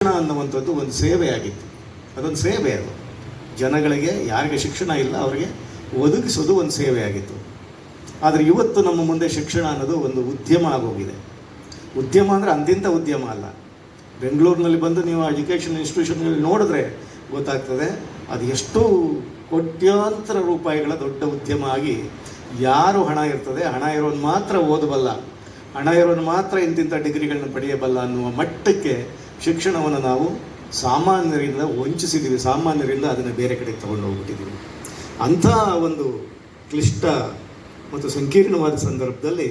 ಶಿಕ್ಷಣ ಅನ್ನುವಂಥದ್ದು ಒಂದು ಸೇವೆಯಾಗಿತ್ತು. ಅದೊಂದು ಸೇವೆ. ಅದು ಜನಗಳಿಗೆ, ಯಾರಿಗೆ ಶಿಕ್ಷಣ ಇಲ್ಲ ಅವರಿಗೆ ಒದಗಿಸೋದು ಒಂದು ಸೇವೆಯಾಗಿತ್ತು. ಆದರೆ ಇವತ್ತು ನಮ್ಮ ಮುಂದೆ ಶಿಕ್ಷಣ ಅನ್ನೋದು ಒಂದು ಉದ್ಯಮ ಆಗೋಗಿದೆ. ಉದ್ಯಮ ಅಂದರೆ ಅಂತಿಂಥ ಉದ್ಯಮ ಅಲ್ಲ. ಬೆಂಗಳೂರಿನಲ್ಲಿ ಬಂದು ನೀವು ಎಜುಕೇಷನ್ ಇನ್ಸ್ಟಿಟ್ಯೂಷನ್ಗಳಲ್ಲಿ ನೋಡಿದ್ರೆ ಗೊತ್ತಾಗ್ತದೆ ಅದು ಎಷ್ಟು ಕೋಟ್ಯಾಂತರ ರೂಪಾಯಿಗಳ ದೊಡ್ಡ ಉದ್ಯಮ ಆಗಿ, ಯಾರು ಹಣ ಇರ್ತದೆ, ಹಣ ಇರೋನು ಮಾತ್ರ ಓದಬಲ್ಲ, ಹಣ ಇರೋನು ಮಾತ್ರ ಇಂತಿಂಥ ಡಿಗ್ರಿಗಳನ್ನ ಪಡೆಯಬಲ್ಲ ಅನ್ನುವ ಮಟ್ಟಕ್ಕೆ ಶಿಕ್ಷಣವನ್ನು ನಾವು ಸಾಮಾನ್ಯರಿಂದ ವಂಚಿಸಿದ್ದೀವಿ. ಸಾಮಾನ್ಯರಿಂದ ಅದನ್ನು ಬೇರೆ ಕಡೆಗೆ ತಗೊಂಡು ಹೋಗ್ಬಿಟ್ಟಿದ್ದೀವಿ. ಅಂಥ ಒಂದು ಕ್ಲಿಷ್ಟ ಮತ್ತು ಸಂಕೀರ್ಣವಾದ ಸಂದರ್ಭದಲ್ಲಿ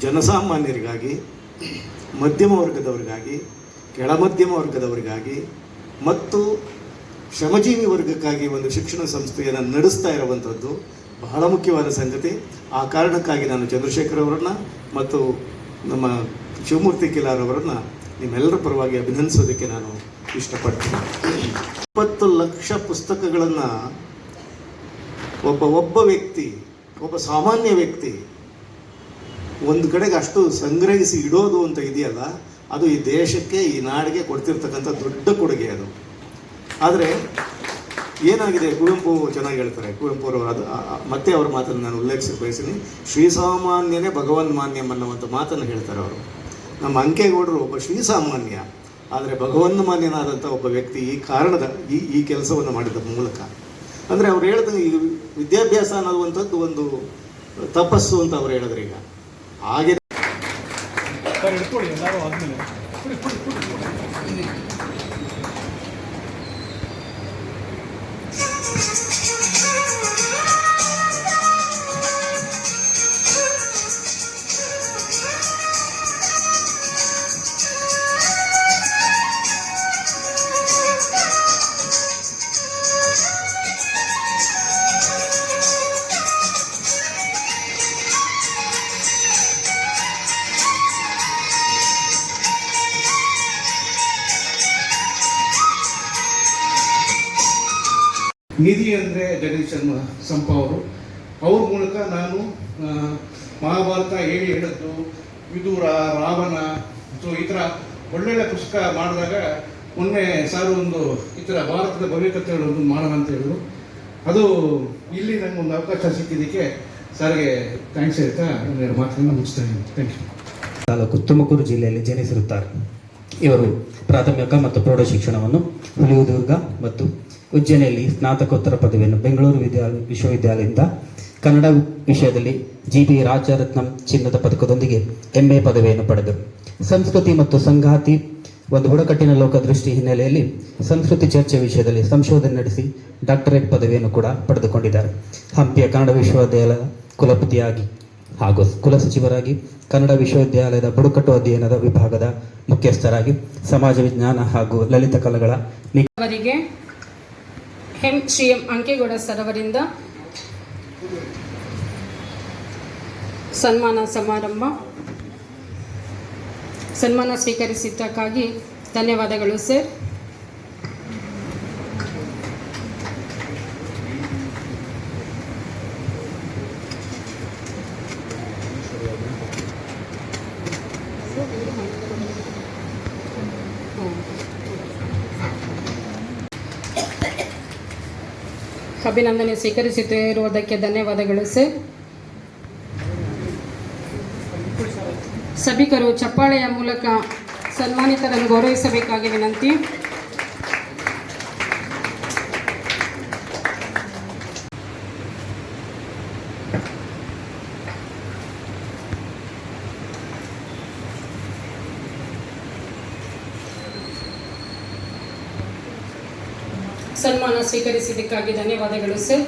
ಜನಸಾಮಾನ್ಯರಿಗಾಗಿ, ಮಧ್ಯಮ ವರ್ಗದವರಿಗಾಗಿ, ಕೆಳಮಧ್ಯಮ ವರ್ಗದವರಿಗಾಗಿ ಮತ್ತು ಶ್ರಮಜೀವಿ ವರ್ಗಕ್ಕಾಗಿ ಒಂದು ಶಿಕ್ಷಣ ಸಂಸ್ಥೆಯನ್ನು ನಡೆಸ್ತಾ ಇರುವಂಥದ್ದು ಬಹಳ ಮುಖ್ಯವಾದ ಸಂಗತಿ. ಆ ಕಾರಣಕ್ಕಾಗಿ ನಾನು ಚಂದ್ರಶೇಖರ್ ಅವರನ್ನು ಮತ್ತು ನಮ್ಮ ಶಿವಮೂರ್ತಿ ಕಿಲಾರ್ ಅವರನ್ನು ನಿಮ್ಮೆಲ್ಲರ ಪರವಾಗಿ ಅಭಿನಂದಿಸೋದಕ್ಕೆ ನಾನು ಇಷ್ಟಪಡ್ತೀನಿ. 20 ಲಕ್ಷ ಪುಸ್ತಕಗಳನ್ನು ಒಬ್ಬ ವ್ಯಕ್ತಿ, ಒಬ್ಬ ಸಾಮಾನ್ಯ ವ್ಯಕ್ತಿ ಒಂದು ಕಡೆಗೆ ಅಷ್ಟು ಸಂಗ್ರಹಿಸಿ ಇಡೋದು ಅಂತ ಇದೆಯಲ್ಲ, ಅದು ಈ ದೇಶಕ್ಕೆ, ಈ ನಾಡಿಗೆ ಕೊಡ್ತಿರ್ತಕ್ಕಂಥ ದೊಡ್ಡ ಕೊಡುಗೆ ಅದು. ಆದರೆ ಏನಾಗಿದೆ, ಕುವೆಂಪು ಚೆನ್ನಾಗಿ ಹೇಳ್ತಾರೆ. ಕುವೆಂಪು ಅವರು ಮತ್ತೆ ಅವ್ರ ಮಾತನ್ನು ನಾನು ಉಲ್ಲೇಖಿಸಿ ಬಯಸ್ತೀನಿ. ಶ್ರೀಸಾಮಾನ್ಯನೇ ಭಗವನ್ ಮಾನ್ಯಂ ಅನ್ನುವಂಥ ಮಾತನ್ನು ಹೇಳ್ತಾರೆ ಅವರು. ನಮ್ಮ ಅಂಕೇಗೌಡರು ಒಬ್ಬ ಶ್ರೀಸಾಮಾನ್ಯ, ಆದರೆ ಭಗವನ್ ಮಾನ್ಯನಾದಂಥ ಒಬ್ಬ ವ್ಯಕ್ತಿ ಈ ಕಾರಣದ ಈ ಕೆಲಸವನ್ನು ಮಾಡಿದ ಮೂಲಕ. ಅಂದರೆ ಅವ್ರು ಹೇಳಿದಂಗೆ ಈಗ ವಿದ್ಯಾಭ್ಯಾಸ ಅನ್ನುವಂಥದ್ದು ಒಂದು ತಪಸ್ಸು ಅಂತ ಅವ್ರು ಹೇಳಿದ್ರೆ. ಈಗ ಹಾಗೆ ನಿಧಿ ಅಂದರೆ ಜಗದೀಶ್ ಸಂಪ ಅವರು. ಅವ್ರ ಮೂಲಕ ನಾನು ಮಹಾಭಾರತ ಹೇಳಿದ್ದು, ವಿದೂರ, ರಾವಣ, ಸೊ ಈ ಥರ ಒಳ್ಳೊಳ್ಳೆ ಪುಸ್ತಕ ಮಾಡಿದಾಗ ಮೊನ್ನೆ ಸಾರು ಒಂದು ಈ ಥರ ಭಾರತದ ಭವ್ಯಕಥೆಗಳನ್ನು ಮಾಡೋಣ ಅಂತ ಹೇಳಿದ್ರು. ಅದು ಇಲ್ಲಿ ನನಗೆ ಒಂದು ಅವಕಾಶ ಸಿಕ್ಕಿದ್ದಕ್ಕೆ ಸರ್ಗೆ ಥ್ಯಾಂಕ್ಸ್ ಹೇಳ್ತಾ ನನ್ನ ಮಾತನ್ನು ಮುಗಿಸ್ತಾ ಇದ್ದೀನಿ. Thank you. ತಾಲೂಕು ತುಮಕೂರು ಜಿಲ್ಲೆಯಲ್ಲಿ ಜನಿಸಿರುತ್ತಾರೆ. ಇವರು ಪ್ರಾಥಮಿಕ ಮತ್ತು ಪ್ರೌಢ ಶಿಕ್ಷಣವನ್ನು ಹುಲಿದುರ್ಗ ಮತ್ತು ಉಜ್ಜಯಿನಿಯಲ್ಲಿ ಸ್ನಾತಕೋತ್ತರ ಪದವಿಯನ್ನು ಬೆಂಗಳೂರು ವಿಶ್ವವಿದ್ಯಾಲಯದಿಂದ ಕನ್ನಡ ವಿಷಯದಲ್ಲಿ GB ರಾಜರತ್ನಂ ಚಿನ್ನದ ಪದಕದೊಂದಿಗೆ MA ಪದವಿಯನ್ನು ಪಡೆದರು. ಸಂಸ್ಕೃತಿ ಮತ್ತು ಸಂಗಾತಿ ಒಂದು ಬುಡಕಟ್ಟಿನ ಲೋಕದೃಷ್ಟಿ ಹಿನ್ನೆಲೆಯಲ್ಲಿ ಸಂಸ್ಕೃತಿ ಚರ್ಚೆ ವಿಷಯದಲ್ಲಿ ಸಂಶೋಧನೆ ನಡೆಸಿ ಡಾಕ್ಟರೇಟ್ ಪದವಿಯನ್ನು ಕೂಡ ಪಡೆದುಕೊಂಡಿದ್ದಾರೆ. ಹಂಪಿಯ ಕನ್ನಡ ವಿಶ್ವವಿದ್ಯಾಲಯದ ಕುಲಪತಿಯಾಗಿ ಹಾಗೂ ಕುಲಸಚಿವರಾಗಿ, ಕನ್ನಡ ವಿಶ್ವವಿದ್ಯಾಲಯದ ಬುಡಕಟ್ಟು ಅಧ್ಯಯನದ ವಿಭಾಗದ ಮುಖ್ಯಸ್ಥರಾಗಿ, ಸಮಾಜ ವಿಜ್ಞಾನ ಹಾಗೂ ಲಲಿತ ಕಲೆಗಳ ಅವರಿಗೆ ಶ್ರೀ ಎಂ ಅಂಕೇಗೌಡ ಸರ್ ಅವರಿಂದ ಸನ್ಮಾನ ಸ್ವೀಕರಿಸಿದ್ದಕ್ಕಾಗಿ ಧನ್ಯವಾದಗಳು ಸರ್. ಅಭಿನಂದನೆ ಸ್ವೀಕರಿಸುತ್ತಿರುವುದಕ್ಕೆ ಧನ್ಯವಾದಗಳು ಸರ್. ಸಭಿಕರು ಚಪ್ಪಾಳೆಯ ಮೂಲಕ ಸನ್ಮಾನಿತರನ್ನು ಗೌರವಿಸಬೇಕಾಗಿ ವಿನಂತಿ. ಸನ್ಮಾನ ಸ್ವೀಕರಿಸಿದ್ದಕ್ಕಾಗಿ ಧನ್ಯವಾದಗಳು ಸರ್.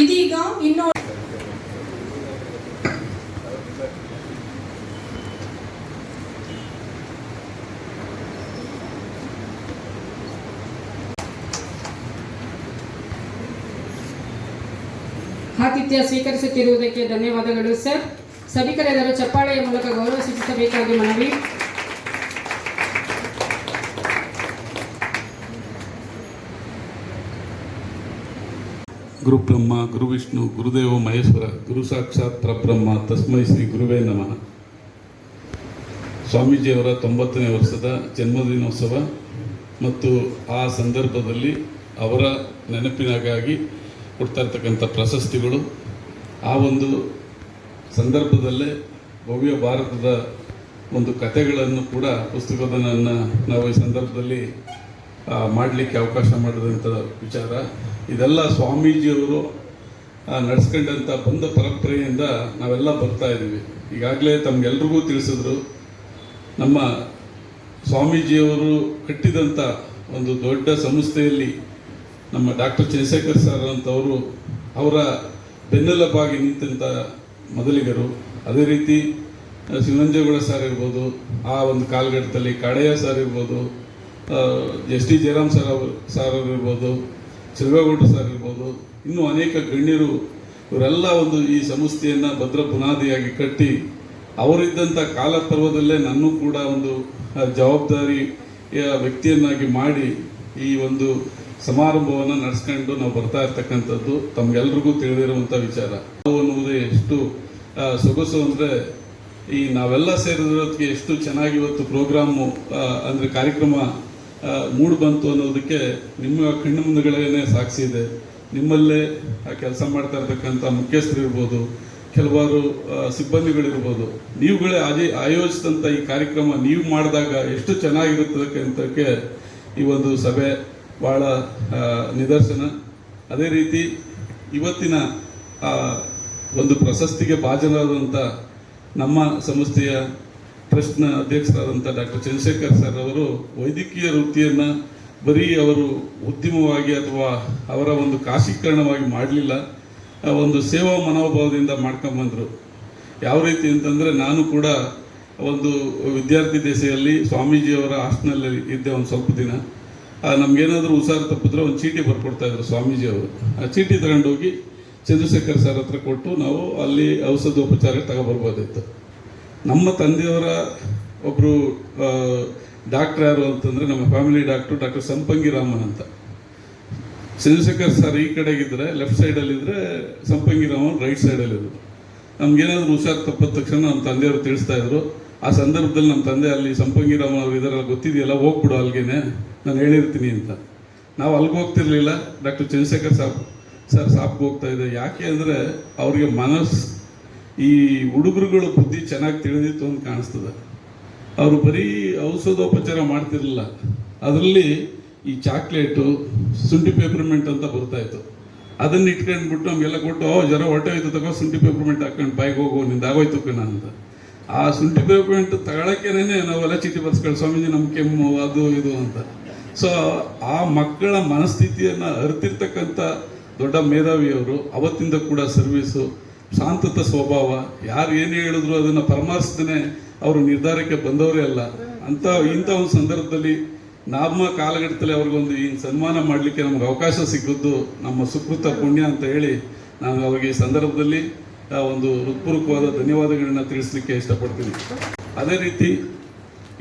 ಇದೀಗ ಇನ್ನು ಆತಿಥ್ಯ ಸ್ವೀಕರಿಸುತ್ತಿರುವುದಕ್ಕೆ ಧನ್ಯವಾದಗಳು ಸರ್. ಸಭಿಕರೆಲ್ಲರೂ ಚಪ್ಪಾಳೆಯ ಮೂಲಕ ಗೌರವ ಸೂಚಿಸಬೇಕಾಗಿ ಮನವಿ. ಗುರುಬ್ರಹ್ಮ ಗುರುವಿಷ್ಣು ಗುರುದೇವ ಮಹೇಶ್ವರ ಗುರು ಸಾಕ್ಷಾತ್ ಪರಬ್ರಹ್ಮ ತಸ್ಮೈ ಶ್ರೀ ಗುರುವೇ ನಮಃ. ಸ್ವಾಮೀಜಿಯವರ 90ನೇ ವರ್ಷದ ಜನ್ಮದಿನೋತ್ಸವ ಮತ್ತು ಆ ಸಂದರ್ಭದಲ್ಲಿ ಅವರ ನೆನಪಿನಾಗಾಗಿ ಕೊಡ್ತಾ ಇರ್ತಕ್ಕಂಥ ಪ್ರಶಸ್ತಿಗಳು, ಆ ಒಂದು ಸಂದರ್ಭದಲ್ಲೇ ಭವ್ಯ ಭಾರತದ ಒಂದು ಕಥೆಗಳನ್ನು ಕೂಡ ಪುಸ್ತಕವನ್ನು ನಾವು ಈ ಸಂದರ್ಭದಲ್ಲಿ ಮಾಡಲಿಕ್ಕೆ ಅವಕಾಶ ಮಾಡಿದಂಥ ವಿಚಾರ. ಇದೆಲ್ಲ ಸ್ವಾಮೀಜಿಯವರು ನಡೆಸ್ಕೊಂಡಂಥ ಬಂದ ಪರಂಪರೆಯಿಂದ ನಾವೆಲ್ಲ ಬರ್ತಾ ಇದ್ದೀವಿ. ಈಗಾಗಲೇ ತಮಗೆಲ್ರಿಗೂ ತಿಳಿಸಿದ್ರು, ನಮ್ಮ ಸ್ವಾಮೀಜಿಯವರು ಕಟ್ಟಿದಂಥ ಒಂದು ದೊಡ್ಡ ಸಂಸ್ಥೆಯಲ್ಲಿ ನಮ್ಮ ಡಾಕ್ಟರ್ ಚಂದ್ರಶೇಖರ್ ಸರ್ ಅಂತವರು ಅವರ ಬೆನ್ನೆಲುಬಾಗಿ ನಿಂತಂಥ ಮೊದಲಿಗರು. ಅದೇ ರೀತಿ ಶಿವನಂಜೇಗೌಡ ಸರ್ ಇರ್ಬೋದು, ಆ ಒಂದು ಕಾಲಘಟ್ಟದಲ್ಲಿ ಕಾಡಯ್ಯ ಸರ್ ಇರ್ಬೋದು, ಎಸ್ ಟಿ ಜಯರಾಮ್ ಸರ್ ಅವರು ಇರ್ಬೋದು, ಶಿವಗೌಡರು ಸರ್ ಇರ್ಬೋದು, ಇನ್ನೂ ಅನೇಕ ಗಣ್ಯರು, ಇವರೆಲ್ಲ ಒಂದು ಈ ಸಂಸ್ಥೆಯನ್ನು ಭದ್ರ ಬುನಾದಿಯಾಗಿ ಕಟ್ಟಿ ಅವರಿದ್ದಂಥ ಕಾಲಪರ್ವದಲ್ಲೇ ನನ್ನೂ ಕೂಡ ಒಂದು ಜವಾಬ್ದಾರಿಯ ವ್ಯಕ್ತಿಯನ್ನಾಗಿ ಮಾಡಿ ಈ ಒಂದು ಸಮಾರಂಭವನ್ನು ನಡೆಸ್ಕೊಂಡು ನಾವು ಬರ್ತಾ ಇರ್ತಕ್ಕಂಥದ್ದು ತಮಗೆಲ್ರಿಗೂ ತಿಳಿದಿರುವಂಥ ವಿಚಾರ. ನಾವು ಅನ್ನುವುದೇ ಎಷ್ಟು ಸೊಗಸು ಅಂದರೆ, ಈ ನಾವೆಲ್ಲ ಸೇರಿರೋದಕ್ಕೆ ಎಷ್ಟು ಚೆನ್ನಾಗಿ ಇವತ್ತು ಪ್ರೋಗ್ರಾಮು ಅಂದರೆ ಕಾರ್ಯಕ್ರಮ ಮೂಡ್ ಬಂತು ಅನ್ನೋದಕ್ಕೆ ನಿಮ್ಮ ಕಣ್ಣು ಮುಂದೆಗಳೇ ಸಾಕ್ಷಿ ಇದೆ. ನಿಮ್ಮಲ್ಲೇ ಕೆಲಸ ಮಾಡ್ತಾ ಇರ್ತಕ್ಕಂಥ ಮುಖ್ಯಸ್ಥರು ಇರ್ಬೋದು, ಕೆಲವಾರು ಸಿಬ್ಬಂದಿಗಳಿರ್ಬೋದು, ನೀವುಗಳೇ ಆಯೋಜಿಸಿದಂಥ ಈ ಕಾರ್ಯಕ್ರಮ ನೀವು ಮಾಡಿದಾಗ ಎಷ್ಟು ಚೆನ್ನಾಗಿರುತ್ತದೆ ಅಂತಕ್ಕೆ ಈ ಒಂದು ಸಭೆ ಭಾಳ ನಿದರ್ಶನ. ಅದೇ ರೀತಿ ಇವತ್ತಿನ ಒಂದು ಪ್ರಶಸ್ತಿಗೆ ಭಾಜನರಾದಂಥ ನಮ್ಮ ಸಂಸ್ಥೆಯ ಟ್ರಸ್ಟ್ನ ಅಧ್ಯಕ್ಷರಾದಂಥ ಡಾಕ್ಟರ್ ಚಂದ್ರಶೇಖರ್ ಸರ್ ಅವರು ವೈದ್ಯಕೀಯ ವೃತ್ತಿಯನ್ನು ಬರೀ ಅವರು ಉದ್ಯಮವಾಗಿ ಅಥವಾ ಅವರ ಒಂದು ಖಾಸಗೀಕರಣವಾಗಿ ಮಾಡಲಿಲ್ಲ, ಒಂದು ಸೇವಾ ಮನೋಭಾವದಿಂದ ಮಾಡ್ಕೊಂಬಂದರು. ಯಾವ ರೀತಿ ಅಂತಂದರೆ, ನಾನು ಕೂಡ ಒಂದು ವಿದ್ಯಾರ್ಥಿ ದೆಸೆಯಲ್ಲಿ ಸ್ವಾಮೀಜಿಯವರ ಹಾಸ್ಟೆಲ್ನಲ್ಲಿ ಇದ್ದೆ ಒಂದು ಸ್ವಲ್ಪ ದಿನ. ನಮಗೇನಾದರೂ ಹುಷಾರು ತಪ್ಪಿದ್ರೆ ಒಂದು ಚೀಟಿ ಬರ್ಕೊಡ್ತಾಯಿದ್ರು ಸ್ವಾಮೀಜಿಯವರು. ಆ ಚೀಟಿ ತಗೊಂಡೋಗಿ ಚಂದ್ರಶೇಖರ್ ಸರ್ ಹತ್ರ ಕೊಟ್ಟು ನಾವು ಅಲ್ಲಿ ಔಷಧೋಪಚಾರ ತಗೊಬರ್ಬೋದಿತ್ತು. ನಮ್ಮ ತಂದೆಯವರ ಒಬ್ಬರು ಡಾಕ್ಟರ್ ಯಾರು ಅಂತಂದರೆ, ನಮ್ಮ ಫ್ಯಾಮಿಲಿ ಡಾಕ್ಟರ್ ಸಂಪಂಗಿ ರಾಮನ್ ಅಂತ. ಚಂದ್ರಶೇಖರ್ ಸರ್ ಈ ಕಡೆಗಿದ್ದರೆ ಲೆಫ್ಟ್ ಸೈಡಲ್ಲಿದ್ದರೆ ಸಂಪಂಗಿ ರಾಮನ್ ರೈಟ್ ಸೈಡಲ್ಲಿದ್ದರು. ನಮಗೇನಾದರೂ ಹುಷಾರು ತಪ್ಪಿದ ತಕ್ಷಣ ನಮ್ಮ ತಂದೆಯವರು ತಿಳಿಸ್ತಾ ಇದ್ರು. ಆ ಸಂದರ್ಭದಲ್ಲಿ ನಮ್ಮ ತಂದೆ ಅಲ್ಲಿ ಸಂಪಂಗಿ ರಾಮನ್ ಅವರು ಇದರ ಗೊತ್ತಿದೆಯಲ್ಲ, ಹೋಗ್ಬಿಡು ಅಲ್ಲಿಗೆ, ನಾನು ಹೇಳಿರ್ತೀನಿ ಅಂತ. ನಾವು ಅಲ್ಲಿಗೆ ಹೋಗ್ತಿರ್ಲಿಲ್ಲ, ಡಾಕ್ಟರ್ ಚಂದ್ರಶೇಖರ್ ಸರ್ ಸಾಪ್ಗೆ ಹೋಗ್ತಾ ಇದೆ. ಯಾಕೆ ಅಂದರೆ ಅವರಿಗೆ ಈ ಹುಡುಗರುಗಳ ಬುದ್ಧಿ ಚೆನ್ನಾಗಿ ತಿಳಿದಿತ್ತು ಅಂತ ಕಾಣಿಸ್ತದೆ. ಅವರು ಬರೀ ಔಷಧೋಪಚಾರ ಮಾಡ್ತಿರಲಿಲ್ಲ, ಅದರಲ್ಲಿ ಈ ಚಾಕ್ಲೇಟು, ಶುಂಠಿ ಪೇಪರ್ಮೆಂಟ್ ಅಂತ ಬರ್ತಾಯಿತ್ತು. ಅದನ್ನು ಇಟ್ಕೊಂಡ್ಬಿಟ್ಟು ನಮಗೆಲ್ಲ ಕೊಟ್ಟು, ಜ್ವರ ಹೊಟ್ಟೆ ಹೋಯ್ತು ತಗೋ, ಶುಂಠಿ ಪೇಪರ್ಮೆಂಟ್ ಹಾಕೊಂಡು ಬಾಯಿಗೆ ಹೋಗೋ, ನಿಂದ ಆಗೋಯ್ತು ಕಣ ಅಂತ. ಆ ಶುಂಠಿ ಪೇಪರ್ಮೆಂಟ್ ತಗೊಳಕ್ಕೇನೆ ನಾವೆಲ್ಲ ಚೀಟಿ ಬರ್ಸ್ಕೊಳ್ಳಿ, ಸ್ವಾಮೀಜಿ ನಮ್ಮ ಕೆಮ್ಮು ಅದು ಇದು ಅಂತ. ಸೊ ಆ ಮಕ್ಕಳ ಮನಸ್ಥಿತಿಯನ್ನು ಅರಿತಿರ್ತಕ್ಕಂಥ ದೊಡ್ಡ ಮೇಧಾವಿಯವರು. ಅವತ್ತಿಂದ ಕೂಡ ಸರ್ವೀಸು, ಶಾಂತತ ಸ್ವಭಾವ, ಯಾರು ಏನು ಹೇಳಿದ್ರು ಅದನ್ನು ಪರಾಮರ್ಶಿಸದೇ ಅವರು ನಿರ್ಧಾರಕ್ಕೆ ಬಂದವರೇ ಅಲ್ಲ. ಇಂಥ ಒಂದು ಸಂದರ್ಭದಲ್ಲಿ ನಮ್ಮ ಕಾಲಘಟ್ಟದಲ್ಲಿ ಅವ್ರಿಗೊಂದು ಈ ಸನ್ಮಾನ ಮಾಡಲಿಕ್ಕೆ ನಮ್ಗೆ ಅವಕಾಶ ಸಿಕ್ಕಿದ್ದು ನಮ್ಮ ಸುಕೃತ ಪುಣ್ಯ ಅಂತ ಹೇಳಿ ನಾನು ಅವ್ರಿಗೆ ಈ ಸಂದರ್ಭದಲ್ಲಿ ಒಂದು ಹೃತ್ಪೂರ್ವಕವಾದ ಧನ್ಯವಾದಗಳನ್ನ ತಿಳಿಸ್ಲಿಕ್ಕೆ ಇಷ್ಟಪಡ್ತೀನಿ. ಅದೇ ರೀತಿ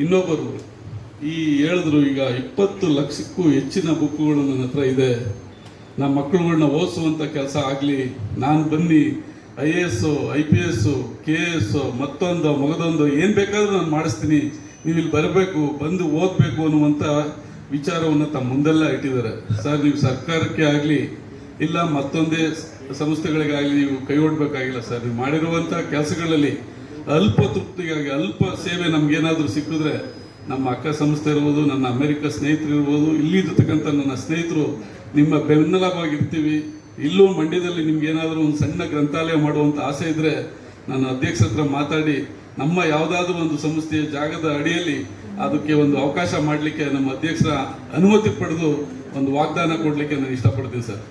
ಇನ್ನೊಬ್ಬರು ಹೇಳಿದ್ರು, ಈಗ 20 ಲಕ್ಷಕ್ಕೂ ಹೆಚ್ಚಿನ ಬುಕ್ಗಳು ನನ್ನ ಹತ್ರ ಇದೆ, ನಮ್ಮ ಮಕ್ಕಳುಗಳನ್ನ ಓದಿಸುವಂಥ ಕೆಲಸ ಆಗಲಿ, ನಾನು ಬನ್ನಿ IAS, IPS, KS, ಮತ್ತೊಂದು ಮಗದೊಂದು ಏನು ಬೇಕಾದರೂ ನಾನು ಮಾಡಿಸ್ತೀನಿ, ನೀವು ಇಲ್ಲಿ ಬರಬೇಕು, ಬಂದು ಓದಬೇಕು ಅನ್ನುವಂಥ ವಿಚಾರವನ್ನು ತಮ್ಮ ಮುಂದೆಲ್ಲ ಇಟ್ಟಿದ್ದಾರೆ. ಸರ್, ನೀವು ಸರ್ಕಾರಕ್ಕೆ ಆಗಲಿ ಇಲ್ಲ ಮತ್ತೊಂದೇ ಸಂಸ್ಥೆಗಳಿಗಾಗಲಿ ನೀವು ಕೈ ಹೊಡ್ಬೇಕಾಗಿಲ್ಲ ಸರ್. ನೀವು ಮಾಡಿರುವಂಥ ಕೆಲಸಗಳಲ್ಲಿ ಅಲ್ಪ ತೃಪ್ತಿಗಾಗಿ ಅಲ್ಪ ಸೇವೆ ನಮಗೇನಾದರೂ ಸಿಕ್ಕಿದ್ರೆ, ನಮ್ಮ ಅಕ್ಕ ಸಂಸ್ಥೆ ಇರ್ಬೋದು, ನನ್ನ ಅಮೆರಿಕ ಸ್ನೇಹಿತರು ಇರ್ಬೋದು, ಇಲ್ಲಿರ್ತಕ್ಕಂಥ ನನ್ನ ಸ್ನೇಹಿತರು ನಿಮ್ಮ ಬೆನ್ನೆಲುಬಾಗಿರ್ತೀವಿ. ಇಲ್ಲೂ ಮಂಡ್ಯದಲ್ಲಿ ನಿಮ್ಗೆ ಏನಾದರೂ ಒಂದು ಸಣ್ಣ ಗ್ರಂಥಾಲಯ ಮಾಡುವಂಥ ಆಸೆ ಇದ್ದರೆ ನನ್ನ ಅಧ್ಯಕ್ಷರ ಹತ್ರ ಮಾತಾಡಿ ನಮ್ಮ ಯಾವುದಾದ್ರೂ ಒಂದು ಸಂಸ್ಥೆಯ ಜಾಗದ ಅಡಿಯಲ್ಲಿ ಅದಕ್ಕೆ ಒಂದು ಅವಕಾಶ ಮಾಡಲಿಕ್ಕೆ ನಮ್ಮ ಅಧ್ಯಕ್ಷರ ಅನುಮತಿ ಪಡೆದು ಒಂದು ವಾಗ್ದಾನ ಕೊಡಲಿಕ್ಕೆ ನಾನು ಇಷ್ಟಪಡ್ತೀನಿ ಸರ್.